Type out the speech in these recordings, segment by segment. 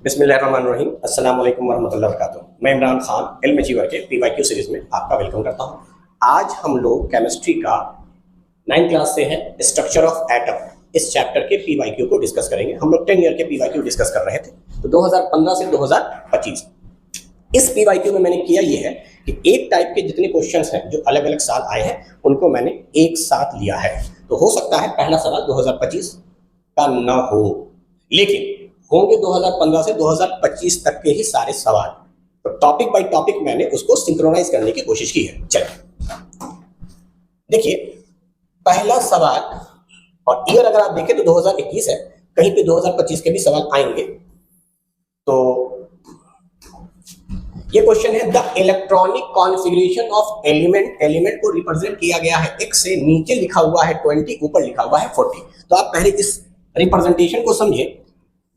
बिस्मिल्लाहिर्रहमानिर्रहीम। अस्सलाम वालेकुम वरहमतुल्लाहि वबरकातुहू। मैं इमरान खान इल्म अचीवर के पीवाईक्यू सीरीज में आपका वेलकम करता हूं। आज हम लोग केमिस्ट्री का 9th क्लास से है स्ट्रक्चर ऑफ एटम, इस चैप्टर के पीवाईक्यू को डिस्कस करेंगे। हम लोग 10 ईयर के पीवाईक्यू डिस्कस कर रहे थे, तो 2015 से 2025 इस पीवाईक्यू में मैंने किया ये है कि एक टाइप के जितने क्वेश्चंस हैं जो अलग अलग साल आए हैं उनको मैंने एक साथ लिया है। तो हो सकता है पहला सवाल 2025 का न हो, लेकिन होंगे 2015 से 2025 तक के ही सारे सवाल। तो टॉपिक बाय टॉपिक मैंने उसको सिंक्रोनाइज करने की कोशिश की है। चलिए देखिए, पहला सवाल, और ईयर अगर आप देखें तो 2021 है, कहीं पे 2025 के भी सवाल आएंगे। तो ये क्वेश्चन है, the electronic configuration of element को रिप्रेजेंट किया गया है x से, नीचे लिखा हुआ है 20, ऊपर लिखा हुआ है 40। तो आप पहले इस रिप्रेजेंटेशन को समझे।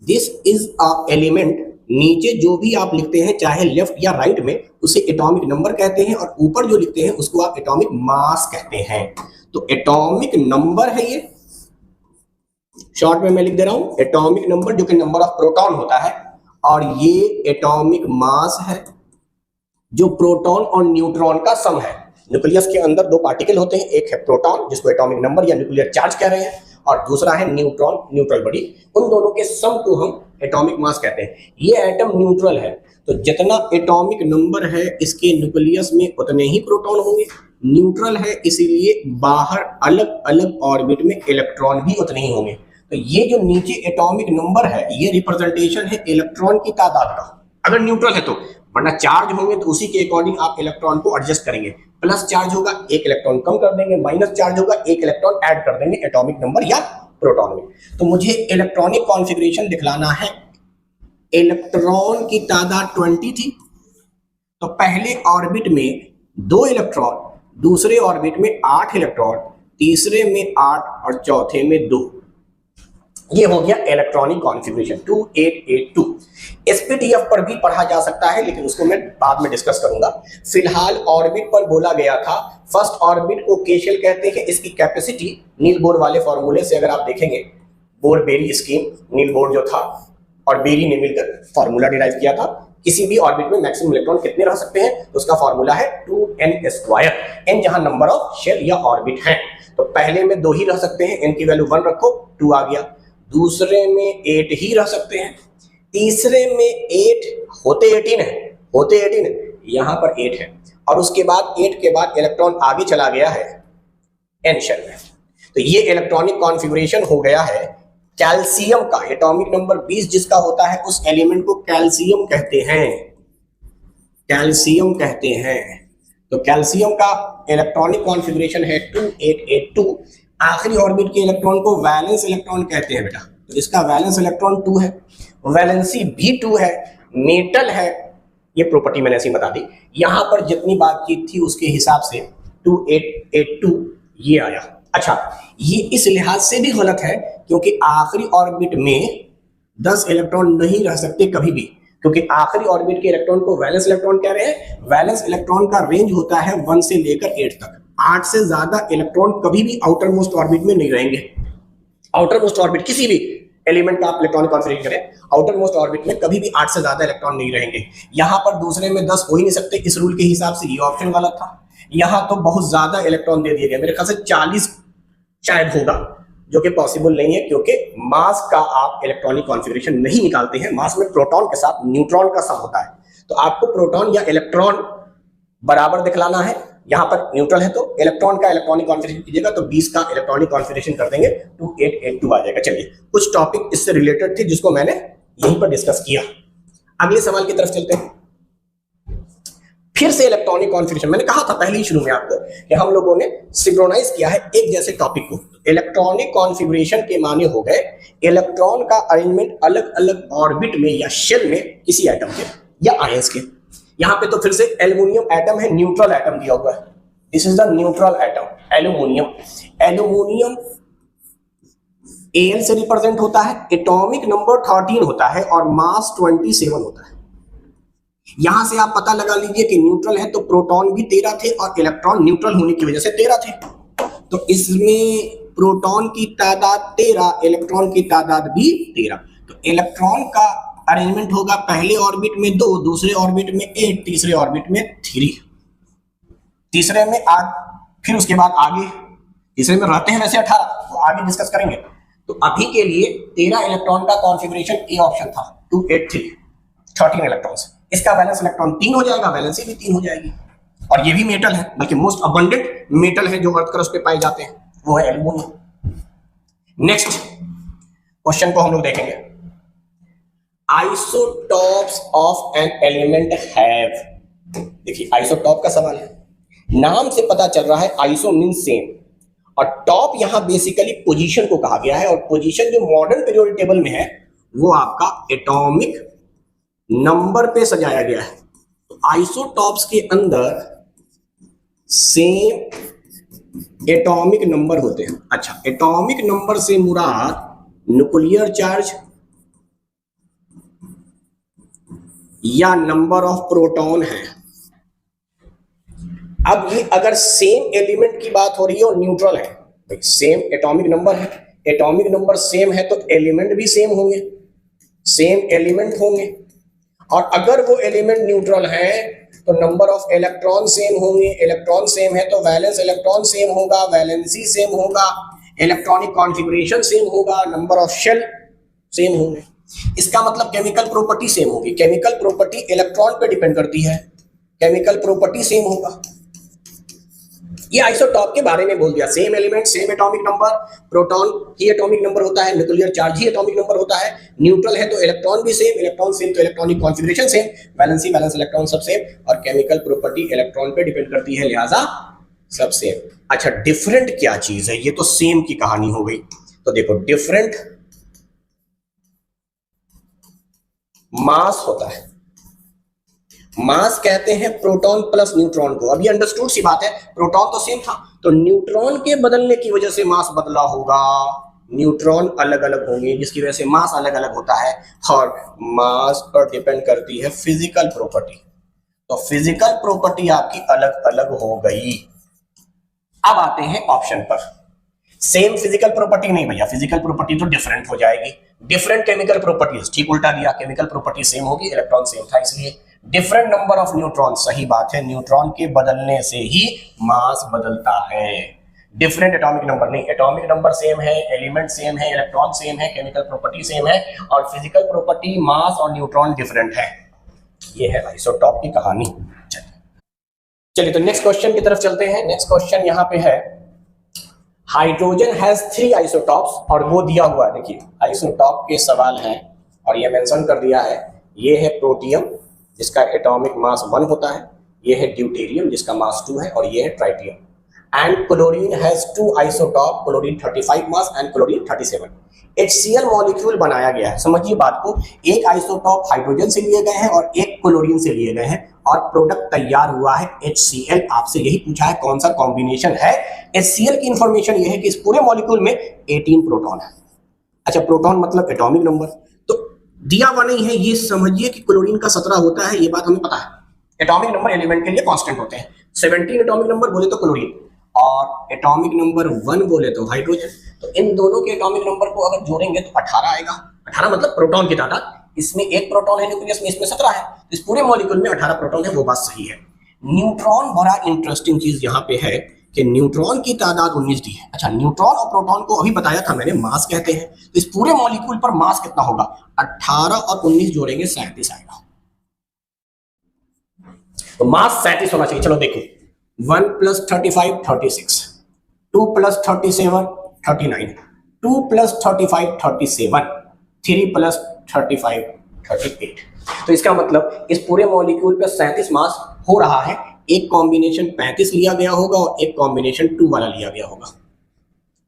दिस इज अ एलिमेंट, नीचे जो भी आप लिखते हैं चाहे लेफ्ट या राइट में, उसे एटॉमिक नंबर कहते हैं, और ऊपर जो लिखते हैं उसको आप एटॉमिक मास कहते हैं। तो एटॉमिक नंबर है ये, शॉर्ट में मैं लिख दे रहा हूं एटॉमिक नंबर, जो कि नंबर ऑफ प्रोटॉन होता है, और ये एटॉमिक मास है जो प्रोटॉन और न्यूट्रॉन का सम है। न्यूक्लियस के अंदर दो पार्टिकल होते हैं, एक है प्रोटॉन जिसको एटॉमिक नंबर या न्यूक्लियर चार्ज कह रहे हैं, और दूसरा है न्यूट्रॉन, न्यूट्रल बॉडी। उन दोनों के सम को हम एटॉमिक मास कहते हैं। ये एटम न्यूट्रल है, तो जितना एटॉमिक नंबर है इसके न्यूक्लियस में उतने ही प्रोटॉन होंगे। न्यूट्रल है इसीलिए बाहर अलग अलग ऑर्बिट में इलेक्ट्रॉन भी उतने ही होंगे। तो ये जो नीचे एटॉमिक नंबर है ये रिप्रेजेंटेशन है इलेक्ट्रॉन की तादाद का, अगर न्यूट्रल है तो। वरना चार्ज होंगे तो उसी के अकॉर्डिंग आप इलेक्ट्रॉन को एडजस्ट करेंगे। प्लस चार्ज होगा एक इलेक्ट्रॉन कम कर देंगे, माइनस चार्ज होगा एक इलेक्ट्रॉन ऐड कर देंगे एटॉमिक नंबर या प्रोटॉन में। तो मुझे इलेक्ट्रॉनिक कॉन्फ़िगरेशन दिखलाना है। इलेक्ट्रॉन की तादाद 20 थी, तो पहले ऑर्बिट में 2 इलेक्ट्रॉन, दूसरे ऑर्बिट में 8 इलेक्ट्रॉन, तीसरे में 8 और चौथे में 2। ये हो गया इलेक्ट्रॉनिक कॉन्फ़िगरेशन 2882। एसपीटीएफ पर भी पढ़ा जा सकता है, लेकिन उसको मैं बाद में डिस्कस करूंगा। फिलहाल ऑर्बिट पर बोला गया था। फर्स्ट ऑर्बिट को के शेल कहते हैं। इसकी कैपेसिटी नील बोर वाले फॉर्मूले से अगर आप देखेंगे, Bohr Bury scheme, Niels Bohr जो था और बेरी ने मिलकर फॉर्मूला डिराइव किया था, किसी भी ऑर्बिट में मैक्सिमम इलेक्ट्रॉन कितने रह सकते हैं, तो उसका फॉर्मूला है 2n²। n जहां नंबर ऑफ शेल या ऑर्बिट है, तो पहले में 2 ही रह सकते हैं, n की वैल्यू 1 रखो, 2 आ गया। दूसरे में 8 ही रह सकते हैं, तीसरे में 8 होते 18 है, यहां पर 8 है, और उसके बाद 8 के बाद इलेक्ट्रॉन आगे चला गया है n शेल में। तो ये इलेक्ट्रॉनिक कॉन्फ़िगरेशन हो गया है कैल्शियम का। एटॉमिक नंबर 20 जिसका होता है उस एलिमेंट को कैल्शियम कहते हैं, कैल्शियम कहते हैं। तो कैल्शियम का इलेक्ट्रॉनिक कॉन्फ़िगरेशन है 2882। आखिरी ऑर्बिट के इलेक्ट्रॉन को वैलेंस इलेक्ट्रॉन कहते हैं बेटा। तो इसका वैलेंस इलेक्ट्रॉन 2 है, वैलेंसी भी 2 है, मेटल है, ये प्रॉपर्टी मैंने ऐसी बता दी। यहां पर जितनी बातचीत थी उसके हिसाब से 2882 ये आया। अच्छा, ये इस लिहाज से भी गलत है क्योंकि आखिरी ऑर्बिट में 10 इलेक्ट्रॉन नहीं रह सकते कभी भी, क्योंकि आखिरी ऑर्बिट के इलेक्ट्रॉन को वैलेंस इलेक्ट्रॉन कह रहे हैं। वैलेंस इलेक्ट्रॉन का रेंज होता है 1 से लेकर 8 तक। 8 से ज्यादा इलेक्ट्रॉन कभी भी आउटर मोस्ट ऑर्बिट में नहीं रहेंगे। आउटर मोस्ट ऑर्बिट किसी भी एलिमेंट का आप इलेक्ट्रॉनिक कॉन्फ़िगरेशन करें, आउटर मोस्ट ऑर्बिट में कभी भी 8 से ज्यादा इलेक्ट्रॉन नहीं रहेंगे। यहां पर दूसरे में 10 हो ही नहीं सकते, इस रूल के हिसाब से ये ऑप्शन गलत था। यहां तो बहुत ज्यादा इलेक्ट्रॉन दे दिए गए, मेरे ख्याल से 40 शायद होगा, जो कि पॉसिबल नहीं है क्योंकि मास का आप इलेक्ट्रॉनिक कॉन्फ़िगरेशन नहीं निकालते हैं। मास में प्रोटॉन के साथ न्यूट्रॉन का सम होता है, तो आपको प्रोटॉन या इलेक्ट्रॉन बराबर दिखलाना है। यहां पर न्यूट्रल है तो इलेक्ट्रॉन का इलेक्ट्रॉनिक कॉन्फ़िगरेशन कीजिएगा, तो 20 का इलेक्ट्रॉनिक कॉन्फ़िगरेशन कर देंगे, 2882 आ जाएगा। चलिए, कुछ टॉपिक इससे रिलेटेड थे जिसको मैंने यहीं पर डिस्कस किया। अगले सवाल की तरफ चलते हैं। फिर से इलेक्ट्रॉनिक कॉन्फ़िगरेशन, मैंने कहा था पहले ही शुरू में आपको कि हम लोगों ने सिंक्रोनाइज किया है एक जैसे टॉपिक को। इलेक्ट्रॉनिक कॉन्फ़िगरेशन के माने हो गए इलेक्ट्रॉन का अरेंजमेंट अलग अलग ऑर्बिट में या शेल में किसी एटम के या आयंस के। यहां पे तो फिर से एल्युमिनियम एटम है, न्यूट्रल एटम दिया हुआ है। This is the neutral atom, aluminium. Aluminium Al से रिप्रेजेंट होता है, एटॉमिक नंबर 13 होता है और मास 27 होता है। यहां से आप पता लगा लीजिए कि न्यूट्रल है तो प्रोटॉन भी 13 थे और इलेक्ट्रॉन न्यूट्रल होने की वजह से 13 थे। तो इसमें प्रोटॉन की तादाद 13, इलेक्ट्रॉन की तादाद भी 13। तो इलेक्ट्रॉन का अरेंजमेंट होगा, पहले ऑर्बिट में 2, दूसरे ऑर्बिट में 8, तीसरे ऑर्बिट में 3, तीसरे में 8, फिर उसके बाद आगे तीसरे में रहते हैं वैसे 18, तो आगे डिस्कस करेंगे। तो अभी के लिए 13 इलेक्ट्रॉन का कॉन्फ़िगरेशन ए ऑप्शन था, 2 8 3, 13 इलेक्ट्रॉन्स। इसका वैलेंस इलेक्ट्रॉन 3 हो जाएगा, वैलेंसी भी 3 हो जाएगी। और ये भी मेटल है, बल्कि मोस्ट अबंडेंट मेटल है जो अर्थ क्रस्ट पे पाए जाते हैं, वो है एल्यूमिनियम। नेक्स्ट क्वेश्चन को हम लोग देखेंगे, isotopes of an element have. देखिए आइसोटॉप का सवाल है, नाम से पता चल रहा है आइसो मींस सेम, और टॉप यहां बेसिकली पोजीशन को कहा गया है, और पोजीशन जो मॉडर्न पीरियोडिक टेबल में है वो आपका एटॉमिक नंबर पे सजाया गया है। तो आइसोटॉप्स के अंदर सेम एटॉमिक नंबर होते हैं। अच्छा, एटॉमिक नंबर से मुराद न्यूक्लियर चार्ज या नंबर ऑफ प्रोटॉन है। अब ये अगर सेम एलिमेंट की बात हो रही है और न्यूट्रल है, भाई सेम एटॉमिक नंबर है, एटॉमिक नंबर सेम है तो एलिमेंट भी सेम होंगे, सेम एलिमेंट होंगे। और अगर वो एलिमेंट न्यूट्रल है तो नंबर ऑफ इलेक्ट्रॉन सेम होंगे, इलेक्ट्रॉन सेम है तो वैलेंस इलेक्ट्रॉन सेम होगा, वैलेंसी सेम होगा, इलेक्ट्रॉनिक कॉन्फ़िगरेशन सेम होगा, नंबर ऑफ शेल सेम होंगे। इसका मतलब केमिकल प्रॉपर्टी सेम होगी। केमिकल प्रॉपर्टी इलेक्ट्रॉन पे डिपेंड करती है, केमिकल प्रॉपर्टी सेम होगा। ये आइसोटॉप के बारे में बोल दिया, same element, same atomic number, proton ही एटॉमिक नंबर होता है, न्यूक्लियर चार्ज ही एटॉमिक नंबर होता है, न्यूट्रल है तो इलेक्ट्रॉन भी सेम, इलेक्ट्रॉन सेम तो electronic configuration same, valency valence electron सब सेम, और केमिकल प्रॉपर्टी इलेक्ट्रॉन पे डिपेंड करती है, लिहाजा सब सेम। अच्छा, डिफरेंट क्या चीज है? ये तो सेम की कहानी हो गई। तो देखो डिफरेंट मास होता है, मास कहते हैं प्रोटॉन प्लस न्यूट्रॉन को। अभी अंडरस्टूड सी बात है, प्रोटॉन तो सेम था, तो न्यूट्रॉन के बदलने की वजह से मास बदला होगा, न्यूट्रॉन अलग अलग होंगे जिसकी वजह से मास अलग अलग होता है, और मास पर डिपेंड करती है फिजिकल प्रॉपर्टी। तो फिजिकल प्रॉपर्टी आपकी अलग अलग हो गई। अब आते हैं ऑप्शन पर, सेम फिजिकल प्रॉपर्टी नहीं भैया, फिजिकल प्रॉपर्टी तो डिफरेंट हो जाएगी। डिफरेंट केमिकल प्रॉपर्टीज, ठीक उल्टा दिया, केमिकल प्रॉपर्टी सेम होगी, इलेक्ट्रॉन सेम था, इसलिए डिफरेंट नंबर ऑफ न्यूट्रॉन, सही बात है, न्यूट्रॉन के बदलने से ही मास बदलता है। डिफरेंट एटॉमिक नंबर नहीं, एटॉमिक नंबर सेम है, एलिमेंट सेम है, इलेक्ट्रॉन सेम है, केमिकल प्रॉपर्टी सेम है, और फिजिकल प्रॉपर्टी मास और न्यूट्रॉन डिफरेंट है। ये है आइसोटॉप की कहानी। चलिए तो नेक्स्ट क्वेश्चन की तरफ चलते हैं। नेक्स्ट क्वेश्चन यहाँ पे है, हाइड्रोजन हैज 3 आइसोटॉप्स, और वो दिया हुआ है, देखिए आइसोटॉप के सवाल हैं और ये मेंशन कर दिया है। ये है प्रोटियम जिसका एटॉमिक मास 1 होता है, ये है ड्यूटेरियम जिसका मास 2 है, और ये है tritium. And chlorine has 2 isotope, chlorine 35 mass and chlorine 37। HCl molecule बनाया गया है, समझिए बात को, एक आइसोटॉप हाइड्रोजन से लिए गए हैं और एक क्लोरीन से लिए गए हैं, और प्रोडक्ट तैयार हुआ है HCl। आपसे यही पूछा है कौन सा कॉम्बिनेशन है। HCl की इंफॉर्मेशन ये है कि इस पूरे मॉलिक्यूल में 18 प्रोटॉन है। अच्छा, प्रोटॉन मतलब एटॉमिक नंबर, तो दिया हुआ नहीं है, ये समझिए कि क्लोरीन का 17 होता है, ये बात हमें पता है। एटॉमिक नंबर एलिमेंट के लिए कांस्टेंट होते हैं, 17 एटॉमिक नंबर बोले तो क्लोरीन, और एटॉमिक नंबर 1 बोले तो हाइड्रोजन। तो इन दोनों के एटॉमिक नंबर को अगर जोड़ेंगे तो 18 आएगा। 18 मतलब प्रोटॉन की तादाद, इसमें 1 प्रोटॉन है न्यूक्लियस में, इसमें 17 है, इस पूरे मॉलिक्यूल में 18 प्रोटॉन है, वो बात सही है। न्यूट्रॉन बड़ा इंटरेस्टिंग चीज यहाँ पे है कि न्यूट्रॉन की तादाद 19 दी है। अच्छा, न्यूट्रॉन और प्रोटॉन को अभी बताया था मैंने, मास कहते हैं, तो इस पूरे मॉलिक्यूल पर मास कितना होगा? 18 और 19 जोड़ेंगे 37 आएगा, तो मास 37 होना चाहिए। चलो देखो, 1 + 35 36, 2 + 37 39, 2 + 35 37, 3 + 35 38। तो इसका मतलब इस पूरे मॉलिक्यूल पे 37 मास हो रहा है। एक कॉम्बिनेशन 35 लिया गया होगा और एक कॉम्बिनेशन 2 वाला लिया गया होगा,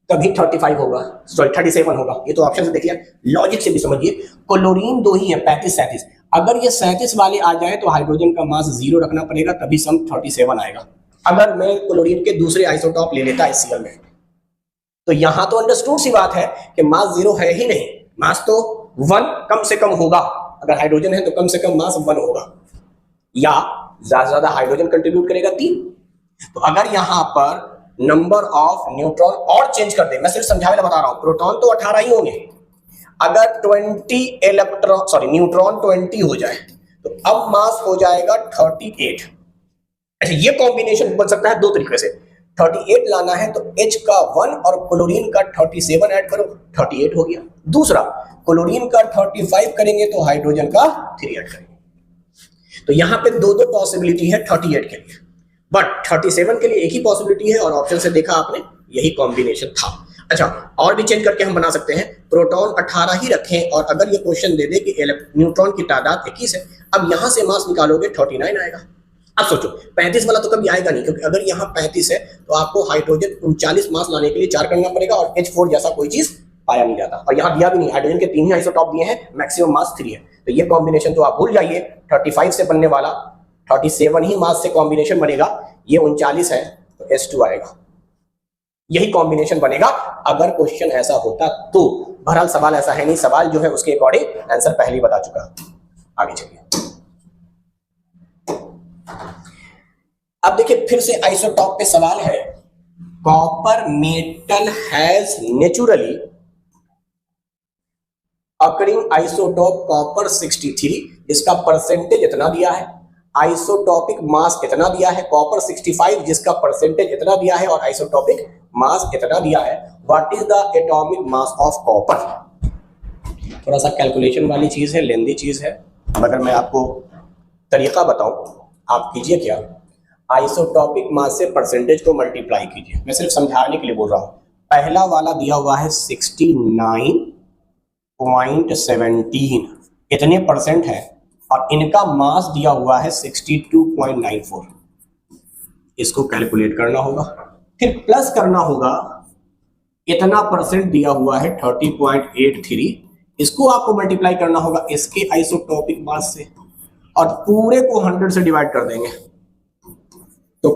तभी 35 होगा, सॉरी 37 होगा। ये तो ऑप्शन से देखिए, लॉजिक से भी समझिए। क्लोरीन 2 ही है, 35 37, अगर ये 37 वाले आ जाए तो हाइड्रोजन का मास 0 रखना पड़ेगा, तभी सम 37 आएगा। अगर मैं क्लोरीन के दूसरे आइसोटॉप ले लेता HCl में, तो यहां तो अंडरस्टूड सी बात है कि मास 0 है ही नहीं, मास तो 1 कम से कम होगा। अगर हाइड्रोजन है तो कम से कम मास 1 होगा, या ज्यादा से ज्यादा हाइड्रोजन कंट्रीब्यूट करेगा 3। तो अगर यहां पर नंबर ऑफ न्यूट्रॉन और चेंज कर दे, मैं सिर्फ समझाने बता रहा हूं, प्रोटॉन तो 18 ही होंगे, अगर न्यूट्रॉन 20 हो जाए तो अब मास हो जाएगा 38। अच्छा, ये कॉम्बिनेशन बन सकता है दो तरीके से। 38 लाना है तो H का 1 और क्लोरीन का 37 ऐड करो, 38 हो गया। दूसरा, क्लोरीन का 35 करेंगे तो हाइड्रोजन का 3 ऐड करेंगे। तो यहां पे दो पॉसिबिलिटी है 38 के लिए, बट 37 के लिए एक ही पॉसिबिलिटी है और ऑप्शन से देखा आपने यही कॉम्बिनेशन था। अच्छा, और भी चेंज करके हम बना सकते हैं, प्रोटॉन 18 ही रखें और अगर ये क्वेश्चन दे दे कि न्यूट्रॉन की तादाद 21 है, अब यहां से मास निकालोगे 39 आएगा। अब सोचो 35 वाला तो कभी आएगा नहीं, क्योंकि अगर यहाँ 35 है तो आपको हाइड्रोजन 39 मास लाने के लिए 4 करना पड़ेगा और H4 जैसा कोई चीज पाया नहीं जाता। और यहाँ दिया भी नहीं, हाइड्रोजन के 3 ही आइसोटॉप दिए हैं, मैक्सिमम मास 3 है। तो ये कॉम्बिनेशन तो आप भूल जाइए। 35 से बनने वाला 37 ही मास से कॉम्बिनेशन बनेगा, ये 39 है तो H2 आएगा। यही कॉम्बिनेशन बनेगा अगर क्वेश्चन ऐसा होता तो। बहरहाल सवाल ऐसा है नहीं, सवाल जो है उसके अकॉर्डिंग आंसर पहले ही बता चुका। आगे चलिए। अब देखिए फिर से आइसोटॉप पे सवाल है। Copper metal has naturally occurring isotope copper 63, इसका परसेंटेज इतना दिया है। आइसोटॉपिक मास इतना दिया है, कॉपर 65 जिसका परसेंटेज इतना दिया है और आइसोटॉपिक मास इतना दिया है। What is the atomic mass of copper? थोड़ा सा कैलकुलेशन वाली चीज है, लेंदी चीज है, मगर मैं आपको तरीका बताऊं, आप कीजिए क्या, आइसोटॉपिक मास से परसेंटेज को मल्टीप्लाई कीजिए। मैं सिर्फ समझाने के लिए बोल रहा हूं। पहला वाला दिया हुआ है 69.17, इतने परसेंट है, और इनका मास दिया हुआ है 62.94। इसको कैलकुलेट करना होगा, फिर प्लस करना होगा, इतना परसेंट दिया हुआ है 30.83, इसको आपको मल्टीप्लाई करना होगा इसके आइसोटॉपिक मास से और पूरे को 100 से डिवाइड कर देंगे तो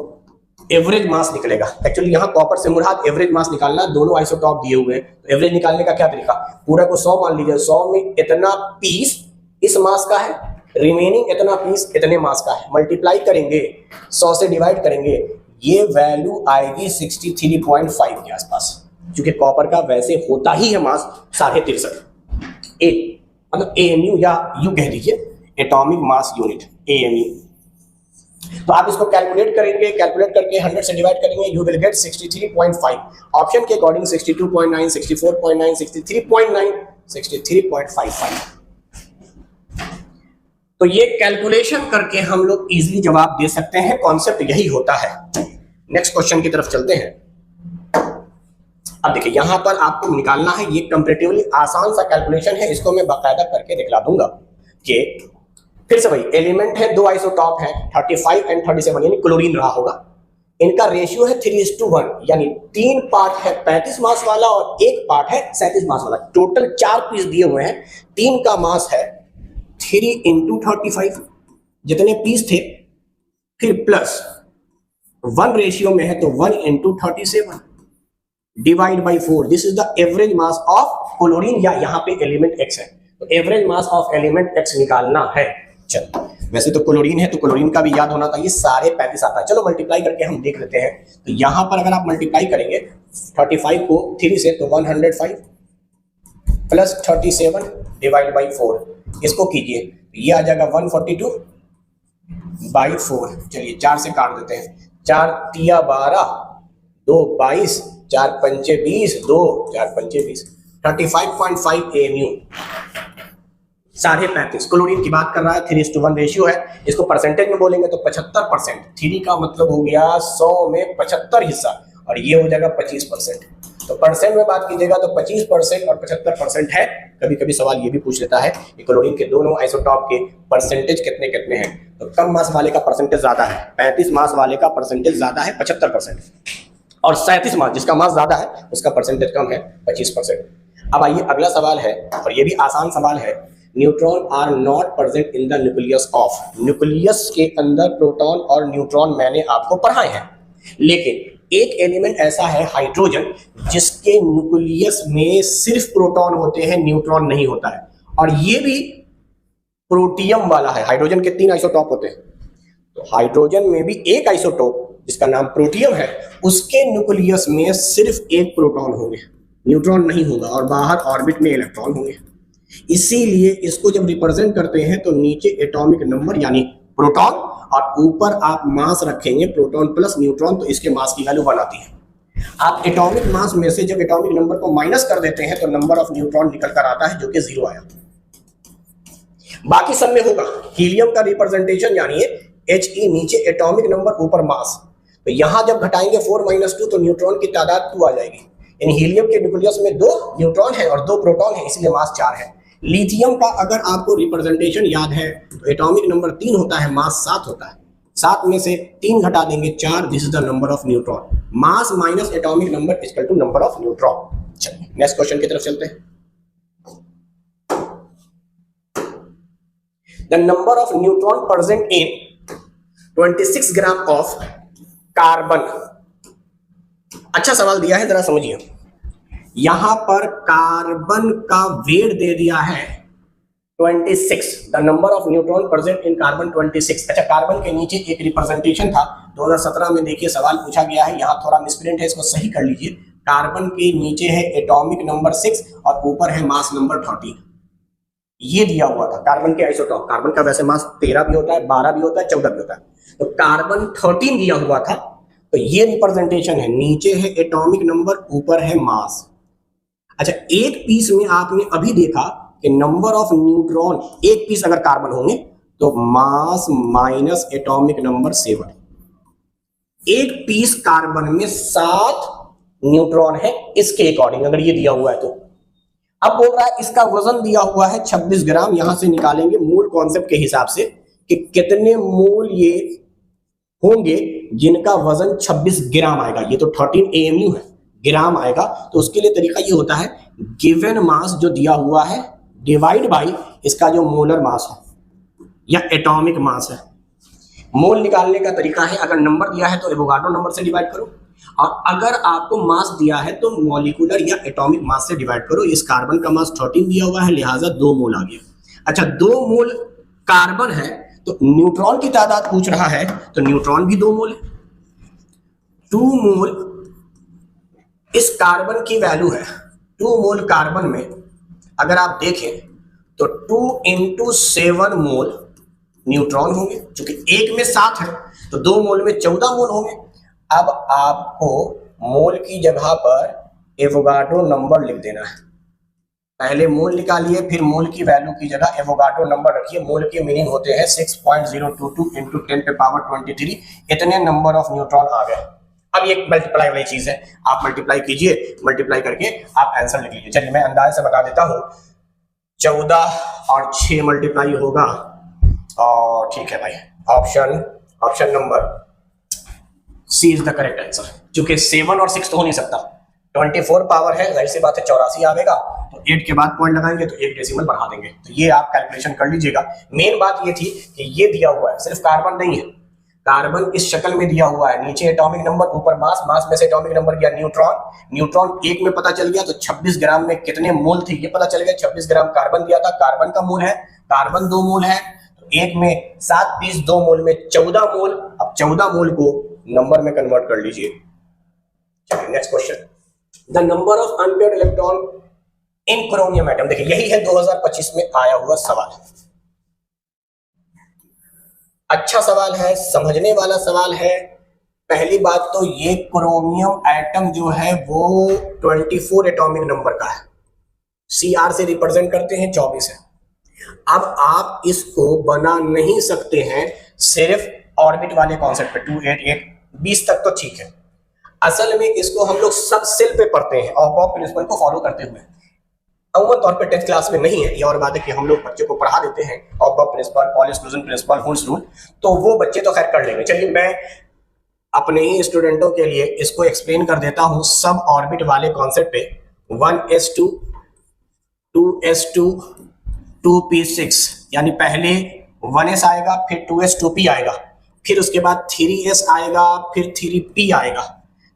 एवरेज मास निकलेगा। एक्चुअली यहाँ कॉपर से मुराद एवरेज मास निकालना, दोनों आइसोटॉप दिए हुए हैं तो एवरेज निकालने का क्या तरीका, पूरा को 100 मान लीजिए, 100 में इतना पीस इस मास का है, रिमेनिंग इतना पीस इतने मास का है, मल्टीप्लाई करेंगे 100 से डिवाइड करेंगे, ये वैल्यू आएगी 63.5 के आसपास, क्योंकि कॉपर का वैसे होता ही है मास 63.5, मतलब AMU या यू कह दीजिए एटॉमिक मास यूनिट AMU। तो आप इसको कैलकुलेट करेंगे, कैलकुलेट करके 100 से डिवाइड करेंगे, यू विल गेट 63.5। ऑप्शन के अकॉर्डिंग 62.9, 64.9, 63.9, 63.55। तो ये कैलकुलेशन करके हम लोग इजीली जवाब दे सकते हैं, कॉन्सेप्ट यही होता है। नेक्स्ट क्वेश्चन की तरफ चलते हैं। अब देखिए यहां पर आपको निकालना है, ये कंपैरेटिवली आसान सा कैलकुलेशन है, इसको मैं बाकायदा करके दिखला दूंगा कि फिर से वही एलिमेंट है, दो आइसोटॉप है 35 एंड 37, यानी क्लोरीन रहा होगा, इनका रेशियो है 3:1, यानी 3 पार्ट है 35 मास वाला और 1 पार्ट है 37 मास वाला। टोटल 4 पीस दिए हुए हैं, 3 का मास है 3 × 35 जितने पीस थे, फिर प्लस 1 रेशियो में है तो 1 × 37 divide by 4। This is the average mass of chlorine, या यहाँ पे एलिमेंट X है तो average mass of element X निकालना है। चलो वैसे तो क्लोरीन है तो क्लोरीन का भी याद होना था, ये सारे 35 आता है। चलो मल्टीप्लाई करके हम देख लेते हैं। तो यहां पर अगर आप मल्टीप्लाई करेंगे 35 को 3 से तो 105 प्लस 37 डिवाइड बाई 4, इसको कीजिए ये आ जाएगा 142 बाई 4। चलिए 4 से काट देते हैं, 4 × 12, 2 22, 4 × 5 20, 2 4 × 5 20, 35.5 AMU, 35.5। क्लोरीन की बात कर रहा है, 3:1 रेशियो है, इसको परसेंटेज में बोलेंगे तो 75%। 3 का मतलब हो गया 100 में 75 हिस्सा और ये हो जाएगा 25%। तो परसेंट में बात कीजिएगा तो 25% और 75% है। कभी कभी सवाल ये भी पूछ लेता है कि क्लोरीन के दोनों आइसोटॉप के परसेंटेज कितने कितने हैं, तो कम मास वाले का परसेंटेज ज्यादा है, 35 मास वाले का परसेंटेज ज्यादा है 75%, और 37 मास जिसका मास ज्यादा है उसका परसेंटेज कम है 25%। अब आइए अगला सवाल है, और ये भी आसान सवाल है। Neutron are not present in the nucleus of, nucleus के अंदर प्रोटॉन और न्यूट्रॉन मैंने आपको पढ़ाए हैं, लेकिन एक एलिमेंट ऐसा है हाइड्रोजन जिसके न्यूक्लियस में सिर्फ प्रोटॉन होते हैं, न्यूट्रॉन नहीं होता है, और ये भी प्रोटियम वाला है। हाइड्रोजन के 3 आइसोटॉप होते हैं, तो हाइड्रोजन में भी एक आइसोटॉप जिसका नाम प्रोटियम है, उसके न्यूक्लियस में सिर्फ एक प्रोटॉन होंगे, न्यूट्रॉन नहीं होगा, और बाहर ऑर्बिट में इलेक्ट्रॉन होंगे। इसीलिए इसको जब रिप्रेजेंट करते हैं तो नीचे एटॉमिक नंबर यानी प्रोटॉन और ऊपर आप मास रखेंगे प्रोटॉन प्लस न्यूट्रॉन, तो इसके मास की वैल्यू 1 आती है। आप एटॉमिक मास में से जब एटॉमिक नंबर को माइनस कर देते हैं तो नंबर ऑफ न्यूट्रॉन निकल कर आता है जो कि 0 आया। बाकी सब में होगा हीलियम का रिप्रेजेंटेशन यानी He नीचे एटॉमिक नंबर ऊपर मास, तो यहां जब घटाएंगे 4 - 2 तो न्यूट्रॉन की तादाद 2 आ जाएगी। यानी हीलियम के न्यूक्लियस में 2 न्यूट्रॉन है और 2 प्रोटॉन है, इसलिए मास 4 है। लिथियम का अगर आपको रिप्रेजेंटेशन याद है तो एटॉमिक नंबर 3 होता है, मास 7 होता है। 7 में से 3 घटा देंगे 4, this is the number of neutron. Mass minus atomic number equal to number of neutron. चलिए नेक्स्ट क्वेश्चन की तरफ चलते हैं। The number of neutron present in 26 gram of carbon. अच्छा सवाल दिया है, जरा समझिए। यहां पर कार्बन का वेट दे दिया है 26, the number of neutron present in carbon 26। अच्छा, कार्बन के नीचे एक रिप्रेजेंटेशन था 2017 में, देखिए सवाल पूछा गया है, यहां थोड़ा मिसप्रिंट है, इसको सही कर लीजिए। कार्बन के नीचे है एटॉमिक नंबर 6 और ऊपर है मास नंबर 13। ये दिया हुआ था कार्बन के आइसोटॉप। कार्बन का वैसे मास 13 भी होता है, 12 भी होता है, 14 भी होता है, तो कार्बन 13 दिया हुआ था, तो ये रिप्रेजेंटेशन है, नीचे है एटॉमिक नंबर ऊपर है मास। अच्छा, एक पीस में आपने अभी देखा कि नंबर ऑफ न्यूट्रॉन, एक पीस अगर कार्बन होंगे तो मास माइनस एटॉमिक नंबर 7। एक पीस कार्बन में 7 न्यूट्रॉन है इसके अकॉर्डिंग, अगर ये दिया हुआ है तो। अब बोल रहा है इसका वजन दिया हुआ है 26 ग्राम, यहां से निकालेंगे मूल कॉन्सेप्ट के हिसाब से कि कितने मूल ये होंगे जिनका वजन 26 ग्राम आएगा। ये तो 13 AMU है, ग्राम आएगा, तो उसके लिए तरीका ये होता है गिवन मास जो दिया हुआ है डिवाइड बाय इसका जो मोलर मास है या एटॉमिक मास है। मोल निकालने का तरीका है, अगर नंबर दिया है तो एवोगाड्रो नंबर से डिवाइड करो, और अगर आपको मास दिया है तो मॉलिक्यूलर या एटॉमिक मास से डिवाइड करो। इस कार्बन का मास 13 दिया हुआ है, लिहाजा 2 मोल आ गया। अच्छा, 2 मोल कार्बन है तो न्यूट्रॉन की तादाद पूछ रहा है, तो न्यूट्रॉन भी 2 मोल है। 2 मोल इस कार्बन की वैल्यू है। 2 मोल कार्बन में अगर आप देखें तो 2 × 7 मोल न्यूट्रॉन होंगे, क्योंकि एक में 7 है तो 2 मोल में 14 मोल होंगे। अब आपको मोल की जगह पर एवोगाड्रो नंबर लिख देना है। पहले मोल निकालिए, फिर मोल की वैल्यू की जगह एवोगाड्रो नंबर रखिए। मोल के मीनिंग होते हैं 6.022 × 10⁻23। इतने नंबर ऑफ न्यूट्रॉन आ गए। अब ये मल्टीप्लाई वाली चीज है, आप मल्टीप्लाई कीजिए, मल्टीप्लाई करके आप आंसर लिख लीजिए। चलिए मैं अंदाज से बता देता हूं, 14 और 6 मल्टीप्लाई होगा, और ठीक है भाई, option number C is the correct answer. क्योंकि 7 और 6 तो हो नहीं सकता, 24 पावर है, जाहिर सी बात है 84 आवेगा, तो 8 के बाद पॉइंट लगाएंगे तो 1 डेसिमल बढ़ा देंगे। तो ये आप कैलकुलेशन कर लीजिएगा। मेन बात ये थी कि ये दिया हुआ है, सिर्फ कार्बन नहीं है, कार्बन इस शक्ल में दिया हुआ है, नीचे एटॉमिक नंबर ऊपर मास, मास में से एटॉमिक नंबर गया न्यूट्रॉन 1 में पता चल गया, तो 26 ग्राम में कितने मोल थे ये पता चल गया। 26 ग्राम कार्बन दिया था, कार्बन का मोल है, कार्बन 2 मोल है, तो 1 में 7 पीस, 2 मोल में 14 मोल। अब 14 मोल को नंबर में कन्वर्ट कर लीजिए। चलिए next question, the number of unpaired electron in chromium atom. देखिए यही है 2025 में आया हुआ सवाल। अच्छा सवाल है, समझने वाला सवाल है। पहली बात तो ये क्रोमियम एटम जो है वो 24 एटॉमिक नंबर का है, Cr से रिप्रेजेंट करते हैं 24 है। अब आप इसको बना नहीं सकते हैं सिर्फ ऑर्बिट वाले कॉन्सेप्ट पे, 2 8 8 20 तक तो ठीक है। असल में इसको हम लोग सब सेल पे पढ़ते हैं ऑफ प्रिंसिपल को फॉलो करते हुए। अमूमन तौर पे 10th क्लास में नहीं है, ये और बात है कि हम लोग बच्चे को पढ़ा देते हैं of principle, Pauli exclusion principle, हुल्स रूल, तो वो बच्चे तो खैर कर लेंगे। चलिए मैं अपने ही स्टूडेंटों के लिए इसको एक्सप्लेन कर देता हूं सब ऑर्बिट वाले कॉन्सेप्ट पे। 1s2 2s2 2p6, यानी पहले 1s आएगा, फिर 2s 2p आएगा, फिर उसके बाद 3s आएगा, फिर 3p आएगा,